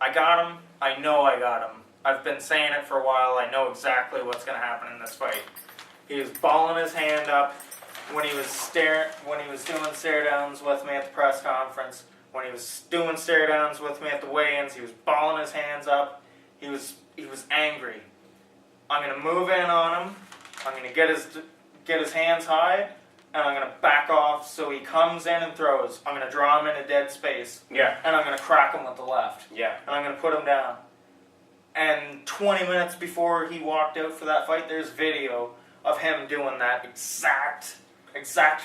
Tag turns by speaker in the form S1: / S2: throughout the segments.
S1: I got him. I know I got him. I've been saying it for a while. I know exactly what's going to happen in this fight. He was balling his hand up when he was doing stare downs with me at the press conference. When he was doing stare downs with me at the weigh-ins, he was balling his hands up. He was angry. I'm going to move in on him. I'm going to get his hands high, and I'm going to back off so he comes in and throws. I'm going to draw him in a dead space.
S2: Yeah.
S1: And I'm going to crack him with the left.
S2: Yeah.
S1: And I'm going to put him down. And 20 minutes before he walked out for that fight, there's video of him doing that exact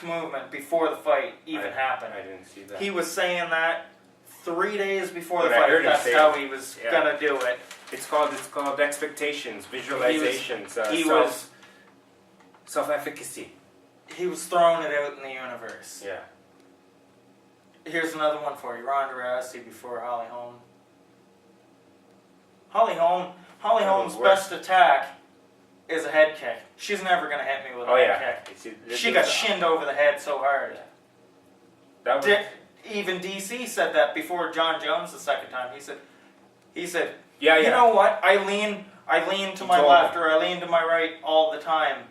S1: movement before the fight even happened.
S2: I didn't see that.
S1: He was saying that 3 days before the
S2: But I
S1: fight.
S2: heard him
S1: That's
S2: say
S1: how
S2: it.
S1: he was
S2: Yeah.
S1: gonna do it.
S2: It's called expectations, visualizations, self-efficacy.
S1: He was throwing it out in the universe.
S2: Yeah.
S1: Here's another one for you. Ronda Rousey before Holly Holm. Holly Holm's best attack is a head kick. She's never gonna hit me with a head kick. She got shinned over the head so hard.
S2: That was,
S1: even DC said that before John Jones the second time. He said,
S2: yeah.
S1: You know what? I lean to my left or I lean to my right all the time.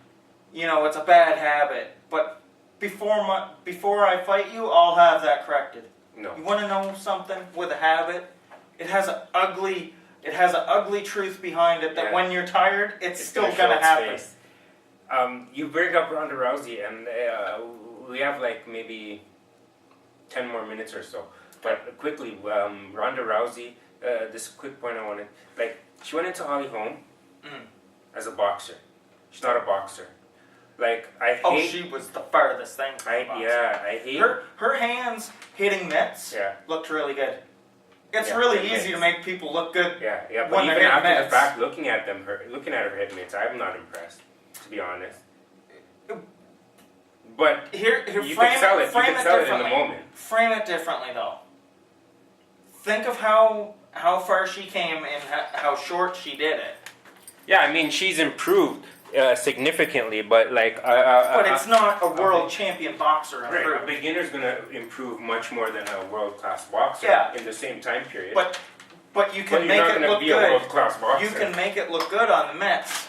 S1: You know, it's a bad habit. But before I fight you, I'll have that corrected.
S2: No.
S1: You want to know something with a habit? It has an ugly truth behind it that when you're tired, it's still gonna happen.
S2: You bring up Ronda Rousey, and we have like maybe 10 more minutes or so. But quickly, Ronda Rousey. This quick point I wanted. Like, she went into Holly Holm as a boxer. She's not a boxer. Like, I hate...
S1: Oh, she was the farthest thing from a boxer.
S2: Yeah, I hate...
S1: Her hands hitting mitts looked really good. It's really easy to make people look good.
S2: Yeah, but even after the fact, looking at her hit mitts, I'm not impressed, to be honest. But you can sell it. You can sell it in the moment.
S1: Frame it differently, though. Think of how far she came and how short she did it.
S2: Yeah, I mean, she's improved significantly, but like...
S1: but it's not a world champion boxer.
S2: Right, a beginner's going to improve much more than a world-class boxer in the same time period.
S1: But you can make it look good.
S2: A world-class boxer.
S1: You can make it look good on the mitts.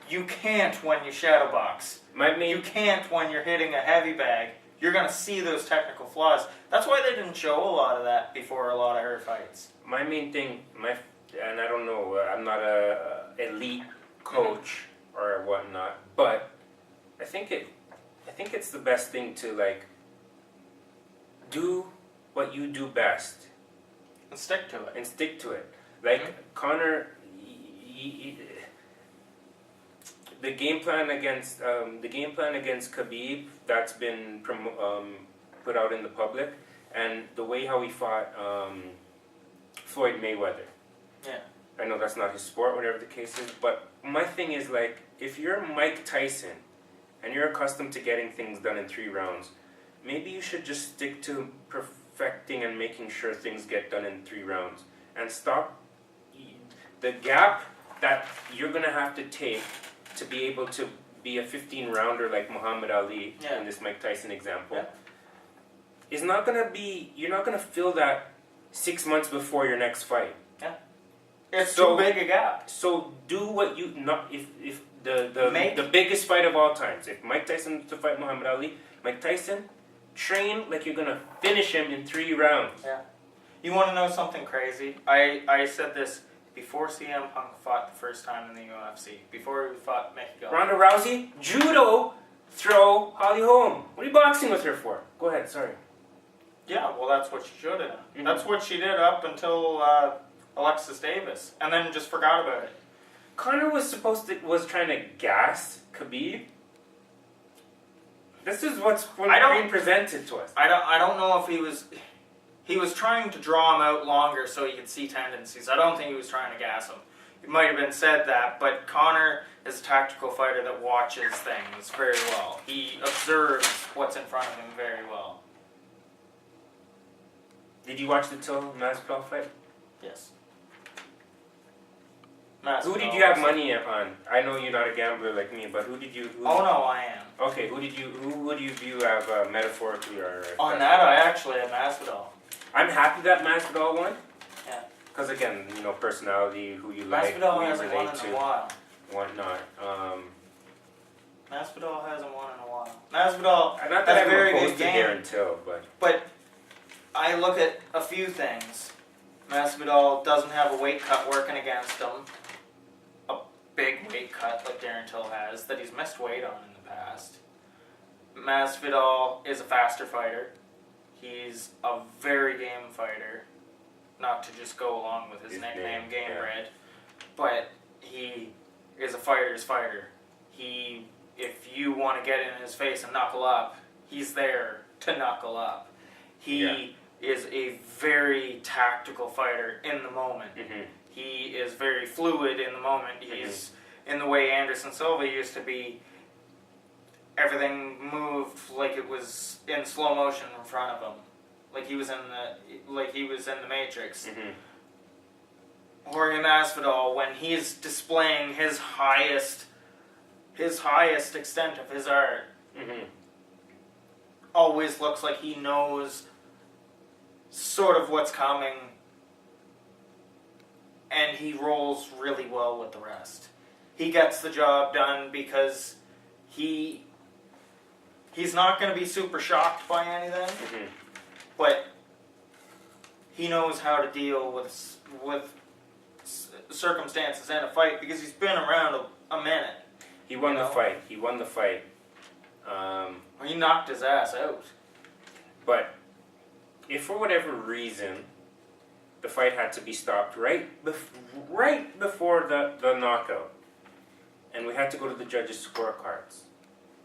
S1: You can't when you shadow box. You can't when you're hitting a heavy bag. You're going to see those technical flaws. That's why they didn't show a lot of that before a lot of her fights.
S2: My main thing, and I don't know, I'm not a elite coach or whatnot, but I think it's the best thing to like do what you do best
S1: and stick to it.
S2: Like Conor, the game plan against Khabib that's been put out in the public, and the way how he fought Floyd Mayweather.
S1: Yeah.
S2: I know that's not his sport, whatever the case is, but my thing is like, if you're Mike Tyson and you're accustomed to getting things done in 3 rounds, maybe you should just stick to perfecting and making sure things get done in 3 rounds and stop the gap that you're going to have to take to be able to be a 15-rounder like Muhammad Ali in this Mike Tyson example. Is not going to be, you're not going to fill that 6 months before your next fight.
S1: Yeah. It's too big a gap.
S2: So do what you if the biggest fight of all times. If Mike Tyson to fight Muhammad Ali, Mike Tyson, train like you're gonna finish him in 3 rounds.
S1: Yeah. You want to know something crazy? I said this before CM Punk fought the first time in the UFC. Before he fought Mexico.
S2: Ronda Rousey, judo, throw, Holly Holm. What are you boxing with her for? Go ahead. Sorry.
S1: Yeah, well, that's what she should have done. Mm-hmm. That's what she did up until Alexis Davis, and then just forgot about it.
S2: Conor was trying to gas Khabib. This is what's being presented to us.
S1: I don't know if he was trying to draw him out longer so he could see tendencies. I don't think he was trying to gas him. It might have been said that, but Conor is a tactical fighter that watches things very well. He observes what's in front of him very well.
S2: Did you watch the Till Masvidal fight?
S1: Yes.
S2: Who did you have money on? I know you're not a gambler like me, but who did you...
S1: no, I am.
S2: Okay, who do you view as metaphorically or...
S1: On that, I actually had Masvidal.
S2: I'm happy that Masvidal won.
S1: Yeah.
S2: Because again, personality, who you like,
S1: Masvidal
S2: who you
S1: hasn't won
S2: relate
S1: in
S2: to,
S1: a while.
S2: whatnot.
S1: Masvidal hasn't won in a while. Masvidal
S2: Not that
S1: has a
S2: I'm
S1: very
S2: opposed
S1: good
S2: to
S1: game,
S2: Darren Till, but
S1: but I look at a few things. Masvidal doesn't have a weight cut working against him. A big weight cut like Darren Till has, that he's missed weight on in the past. Masvidal is a faster fighter. He's a very game fighter. Not to just go along with his nickname, Game Red. But he is a fighter's fighter. If you want to get in his face and knuckle up, he's there to knuckle up. He is a very tactical fighter in the moment.
S2: Mm-hmm.
S1: He is very fluid in the moment. He's in the way Anderson Silva used to be. Everything moved like it was in slow motion in front of him, like he was in the Matrix.
S2: Mm-hmm.
S1: Jorge Masvidal, when he's displaying his highest extent of his art, always looks like he knows sort of what's coming, and he rolls really well with the rest. He gets the job done because he's not going to be super shocked by anything, but he knows how to deal with circumstances in a fight because he's been around a minute.
S2: He won the fight. He
S1: knocked his ass out.
S2: But if for whatever reason the fight had to be stopped right before the knockout, and we had to go to the judges' scorecards,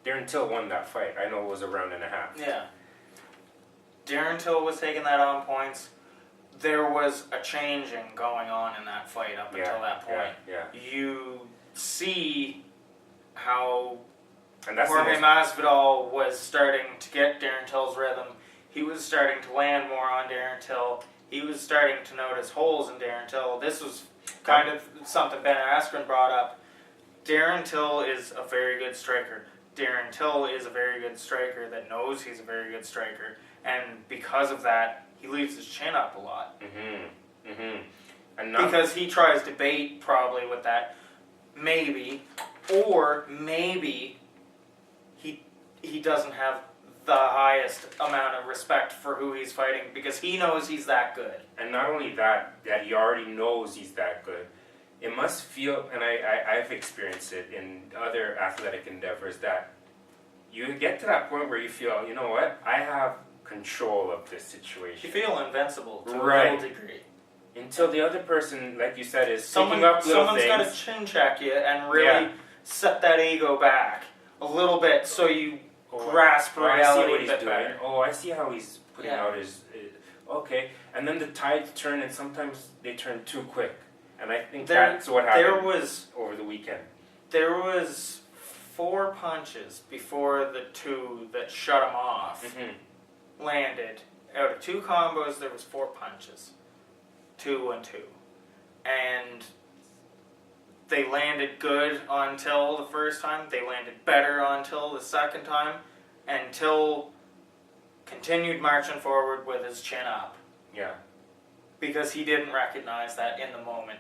S2: Darren Till won that fight. I know it was a round and a half.
S1: Yeah. Darren Till was taking that on points. There was a changing going on in that fight up until that point.
S2: Yeah.
S1: You see how
S2: And
S1: Jorge Masvidal was starting to get Darren Till's rhythm. He was starting to land more on Darren Till. He was starting to notice holes in Darren Till. This was kind of something Ben Askren brought up. Darren Till is a very good striker. Darren Till is a very good striker that knows he's a very good striker. And because of that, he leaves his chin up a lot. Because he tries to bait probably with that. Maybe. Or maybe he doesn't have the highest amount of respect for who he's fighting because he knows he's that good.
S2: And not only that he already knows he's that good. It must feel, and I've experienced it in other athletic endeavors, that you get to that point where you feel, you know what, I have control of this situation.
S1: You feel invincible to a little degree.
S2: Until the other person, like you said, is picking up little things.
S1: Someone's got to chin check you and really set that ego back a little bit so you grasp reality a bit better.
S2: Oh, I see how he's putting out his... Okay, and then the tides turn, and sometimes they turn too quick. And I think that's what happened over the weekend.
S1: There was 4 punches before the 2 that shut him off landed. Out of 2 combos, there was 4 punches. 2 and 2. And they landed good until the first time. They landed better until the second time. Until continued marching forward with his chin up.
S2: Yeah.
S1: Because he didn't recognize that in the moment.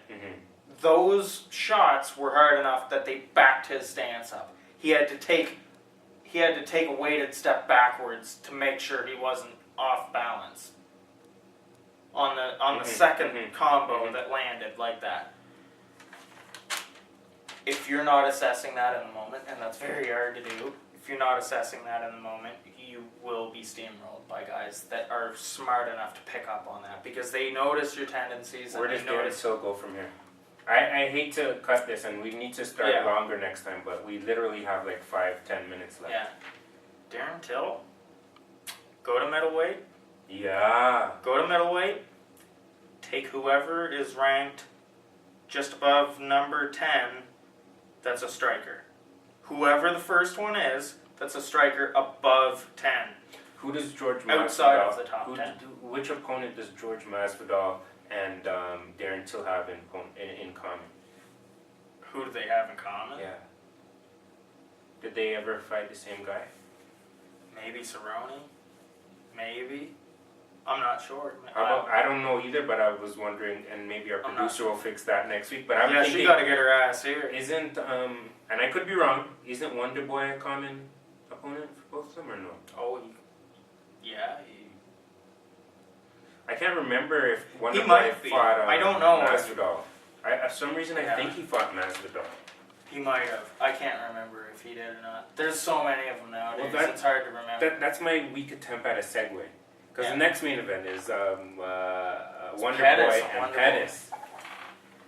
S1: Those shots were hard enough that they backed his stance up. He had to take a weighted step backwards to make sure he wasn't off balance on the second combo that landed like that. If you're not assessing that in the moment, and that's very hard to do, if you're not assessing that in the moment, you will be steamrolled by guys that are smart enough to pick up on that because they notice your tendencies.
S2: Where does Darren Till go from here? I hate to cut this, and we need to start longer next time, but we literally have like 5-10 minutes left.
S1: Yeah. Darren Till, go to middleweight.
S2: Yeah.
S1: Go to middleweight. Take whoever is ranked just above number 10 that's a striker. Whoever the first one is, that's a striker above 10.
S2: Who does George Masvidal...
S1: Outside of the top 10.
S2: Which opponent does George Masvidal and Darren Till have in common?
S1: Who do they have in common?
S2: Yeah. Did they ever fight the same guy?
S1: Maybe Cerrone. Maybe. I'm not sure.
S2: I don't know either, but I was wondering, and maybe our
S1: I'm not
S2: producer will fix that next week. But I'm
S1: Yeah,
S2: thinking,
S1: she got to get her ass here.
S2: isn't and I could be wrong. Isn't Wonder Boy a common opponent for both of them, or no?
S1: Oh, yeah.
S2: I can't remember if Wonder Boy
S1: might be.
S2: fought
S1: I don't know if-
S2: Masvidal. For some reason, I
S1: Yeah.
S2: think he fought Masvidal.
S1: He might have. I can't remember if he did or not. There's so many of them nowadays.
S2: Well,
S1: It's hard to remember.
S2: That's my weak attempt at a segue. Because
S1: Yeah.
S2: the next main event is Wonder
S1: Pettis,
S2: Boy and
S1: Wonder
S2: Pettis.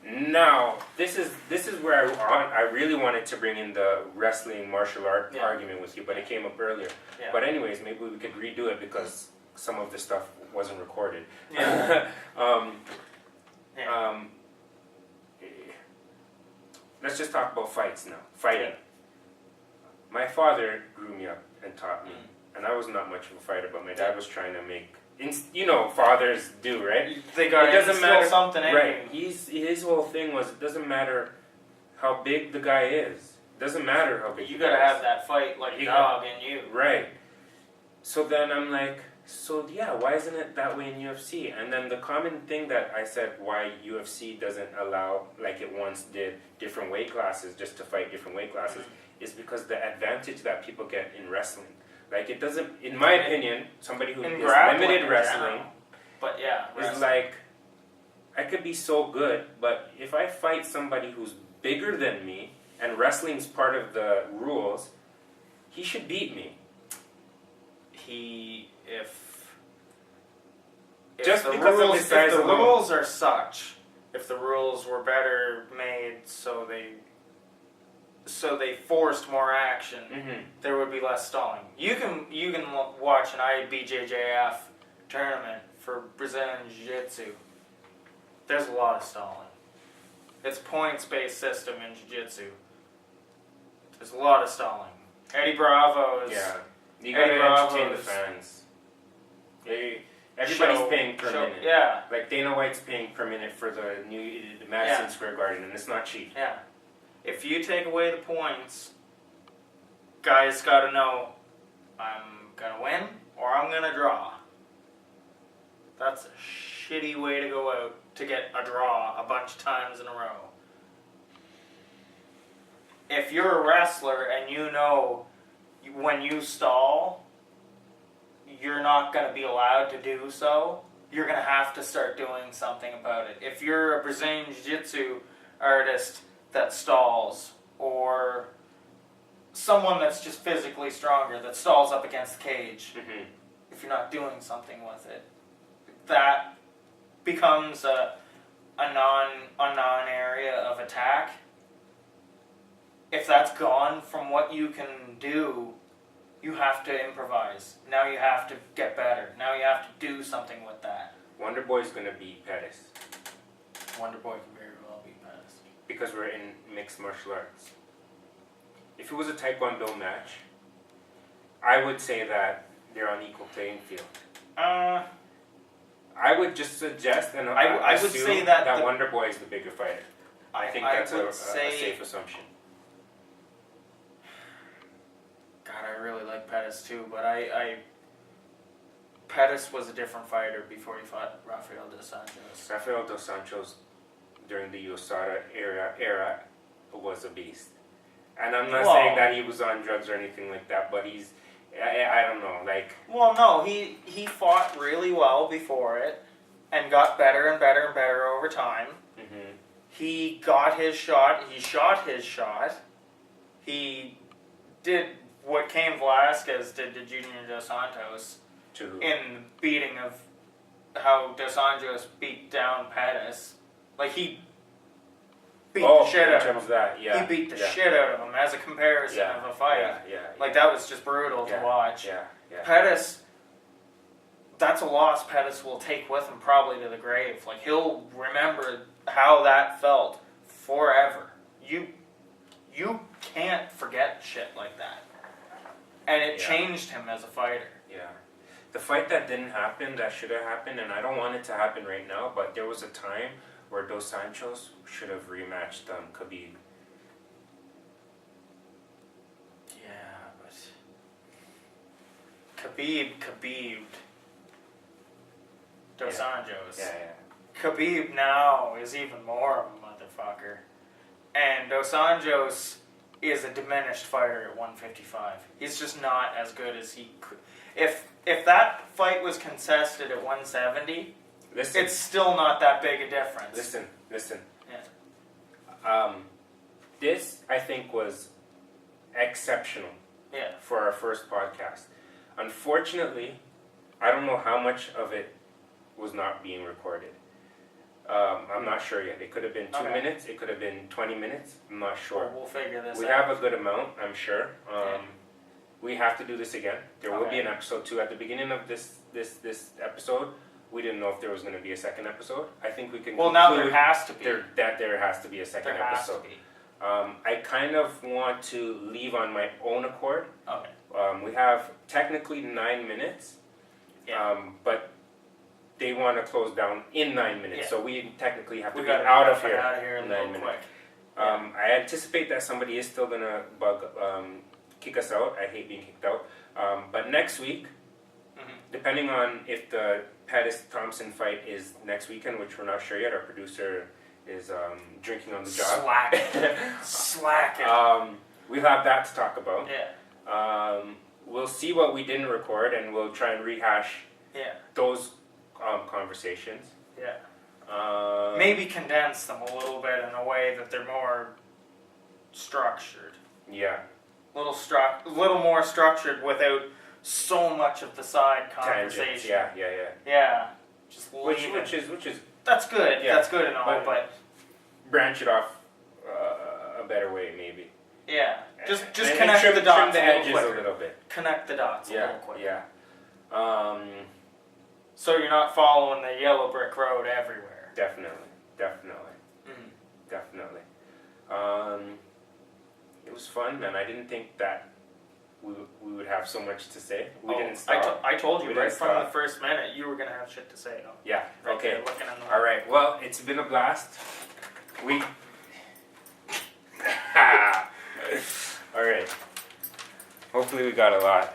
S2: Now, this is where I really wanted to bring in the wrestling martial art
S1: Yeah.
S2: argument with you, but it came up earlier.
S1: Yeah.
S2: But anyways, maybe we could redo it because some of the stuff wasn't recorded.
S1: Yeah. Yeah.
S2: Let's just talk about fights now. Fighting.
S1: Yeah.
S2: My father grew me up and taught me,
S1: Mm.
S2: and I was not much of a fighter, but my dad was trying to make, fathers do, right?
S1: They got
S2: It doesn't
S1: instill
S2: matter-
S1: something in
S2: Right.
S1: you.
S2: His whole thing was, it doesn't matter how big the guy is. It doesn't matter how big
S1: You
S2: the
S1: gotta
S2: guy
S1: have
S2: is.
S1: that fight like a
S2: You
S1: dog in you.
S2: Right. So then I'm like, why isn't it that way in UFC? And then the common thing that I said why UFC doesn't allow, like it once did, different weight classes just to fight different weight classes is because the advantage that people get in wrestling. Like it doesn't, in my opinion, somebody who
S1: In
S2: is
S1: grappling
S2: limited
S1: in
S2: wrestling
S1: general. But yeah,
S2: is
S1: wrestling.
S2: like, I could be so good, but if I fight somebody who's bigger than me, and wrestling's part of the rules, he should beat me. Just
S1: the
S2: because of
S1: rules,
S2: his size
S1: if the
S2: alone.
S1: rules are such, if the rules were better made so they forced more action,
S2: Mm-hmm.
S1: there would be less stalling. You can watch an IBJJF tournament for Brazilian Jiu-Jitsu. There's a lot of stalling. It's points-based system in Jiu-Jitsu. There's a lot of stalling. Eddie Bravo is...
S2: Yeah. You
S1: Eddie
S2: gotta entertain the
S1: Bravo's
S2: fans. Everybody's paying per minute.
S1: Yeah,
S2: Like Dana White's paying per minute for the Madison
S1: Yeah.
S2: Square Garden, and it's not cheap.
S1: yeah. If you take away the points, guys gotta know, I'm gonna win or I'm gonna draw. That's a shitty way to go out to get a draw a bunch of times in a row. If you're a wrestler and you know when you stall, you're not going to be allowed to do so, you're going to have to start doing something about it. If you're a Brazilian Jiu-Jitsu artist that stalls, or someone that's just physically stronger that stalls up against the cage,
S2: Mm-hmm.
S1: if you're not doing something with it, that becomes a non-area of attack. If that's gone from what you can do, you have to improvise. Now you have to get better. Now you have to do something with that.
S2: Wonder Boy's gonna beat Pettis
S1: Wonder Boy can very well be Pettis.
S2: because we're in mixed martial arts. If it was a Taekwondo match, I would say that they're on equal playing field. I would just suggest and
S1: I would
S2: assume
S1: say that the-
S2: Wonder Boy is the bigger fighter. I think that's a safe assumption.
S1: God, I really like Pettis too, but Pettis was a different fighter before he fought Rafael dos Anjos.
S2: Rafael dos Santos during the USADA era was a beast. And I'm not saying that he was on drugs or anything like that, but I don't know, like...
S1: Well, no, he fought really well before it and got better and better and better over time.
S2: Mm-hmm.
S1: He got his shot. He shot his shot. He did what Cain Velasquez did to Junior Dos Santos in the beating of how Dos Anjos beat down Pettis. Like, he beat the shit out of him.
S2: That, yeah.
S1: He beat the shit out of him as a comparison of a fight.
S2: Yeah.
S1: Like, that was just brutal to watch.
S2: Yeah.
S1: Pettis, that's a loss Pettis will take with him probably to the grave. Like, he'll remember how that felt forever. You can't forget shit like that. And it changed him as a fighter.
S2: Yeah. The fight that didn't happen, that should have happened, and I don't want it to happen right now, but there was a time where Dos Santos should have rematched Khabib.
S1: Yeah, but Khabib. Dos Anjos.
S2: Yeah.
S1: Khabib now is even more of a motherfucker. And Dos Anjos is a diminished fighter at 155. He's just not as good as he could. If that fight was contested at 170, it's still not that big a difference.
S2: Listen.
S1: Yeah.
S2: This, I think, was exceptional for our first podcast. Unfortunately, I don't know how much of it was not being recorded. I'm not sure yet. It could have been 2 minutes. It could have been 20 minutes. I'm not sure.
S1: Well, we'll figure this out.
S2: We have a good amount, I'm sure. We have to do this again. There will be an episode 2. At the beginning of this episode, we didn't know if there was going to be a second episode. I think we can.
S1: Well, now there has to be.
S2: There has to be a second episode. I kind of want to leave on my own accord.
S1: Okay.
S2: We have technically 9 minutes. But they want to close down in 9 minutes, so we technically have to get out of here
S1: in 9 minutes. Quick.
S2: I anticipate that somebody is still gonna kick us out. I hate being kicked out. But next week, depending on if the Pettis Thompson fight is next weekend, which we're not sure yet, our producer is drinking on the job. Slacking. We'll have that to talk about.
S1: Yeah.
S2: We'll see what we didn't record, and we'll try and rehash those conversations.
S1: Yeah. Maybe condense them a little bit in a way that they're more structured.
S2: Yeah.
S1: Little more structured without so much of the side conversation.
S2: Tangents.
S1: Yeah. Just
S2: which is
S1: that's good.
S2: Yeah.
S1: That's good and all, but
S2: branch it off a better way, maybe.
S1: Yeah. Just
S2: and
S1: connect
S2: trim,
S1: the dots
S2: trim the edges a little bit.
S1: Connect the dots a little quicker.
S2: Yeah.
S1: So you're not following the yellow brick road everywhere.
S2: Definitely. It was fun, and I didn't think that we would have so much to say. We didn't stop.
S1: I told you right from the first minute you were going to have shit to say. Though.
S2: Yeah.
S1: Right
S2: okay.
S1: there, looking in the
S2: all right. Well, it's been a blast. All right. Hopefully we got a lot.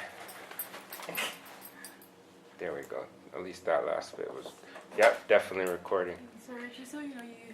S2: There we go. At least that last bit was. Yep, definitely recording.
S3: Sorry, just so you know, you